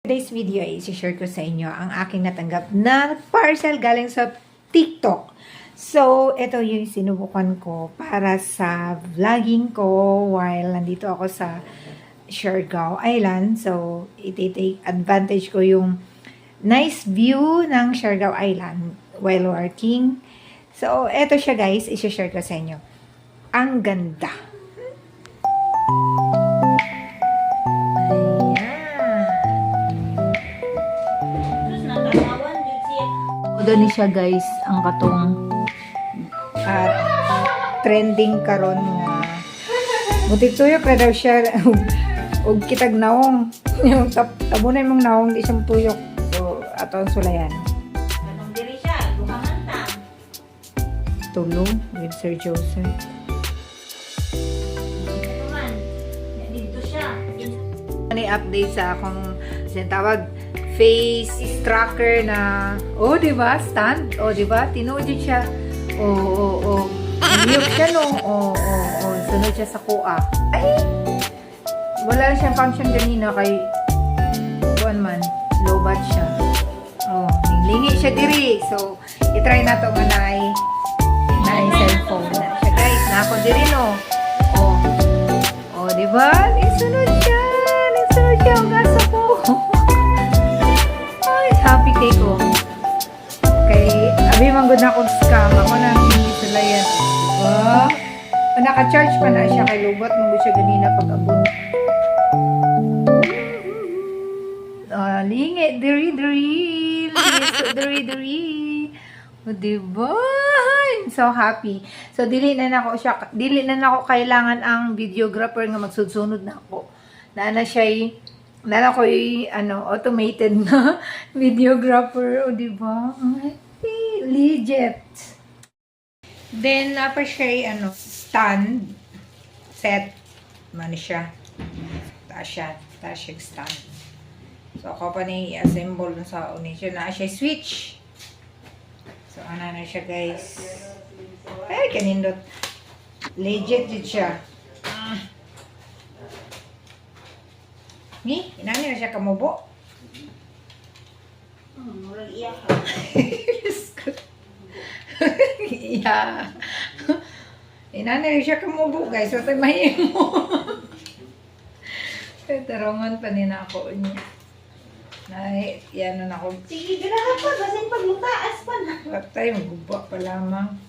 Today's video ay isi-share ko sa inyo ang aking natanggap na parcel galing sa TikTok. So, ito yung sinubukan ko para sa vlogging ko while nandito ako sa Siargao Island. So, iti-take advantage ko yung nice view ng Siargao Island while working. So, ito siya guys, isi-share ko sa inyo. Ang ganda. Doon ni siya guys ang katong at trending karon nga mutituyok na daw siya og kitag naong yung tabunan mong naong di siya mutuyok, so ato ang sulayan kanong diri siya duhangan ta tulong with Sir Joseph. naman dito siya Ano update sa akong sinatawag face tracker na, oh, di ba? Stand. Oh, di ba? Tinuod yun siya. Oh. Niyok siya, no? Oh. Sunod siya sa kuha. Ay! Wala siyang function ganina kay buwan man. Low bat siya. Oh, lingi siya diri. So, itry na to nga na cellphone na siya. Guys, na ako diri, no? Oh, di ba? Sunod siya. Ang gasa ko. Happy kay ko. Kay, abi manggod na akong scam. Ako na sila yan. Diba? Naka-charge pa na siya kay lubot. Manggod siya ganina pag-abot. Lingi. Diri. O, diba? I'm so happy. So, dili na ako kailangan ang videographer nga magsudsunod na ako. Nana ko automated na videographer, o diba? Legit. Then, pa siya stand set man siya. Taas siya stand. So, ako pa na i-assemble sa uni siya. Na siya switch. So, ano na siya, guys. Ay, kanindot. Legit din siya. Ni, inani na siya kamubo. murag iya ka Yeah. Inani na siya kamubo, guys. So, tayo mahimo. Tarongan pa din ako niya. Yan na ako. sige ganaha pa basin paglutaas pa na Patay, maguba pa lamang.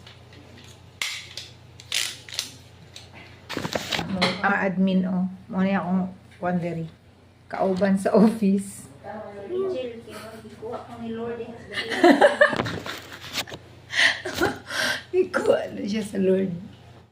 Admin, Muna akong wondering. Kauban sa office. Rachel kuha ko ni Lord Ikuha na siya sa Lord.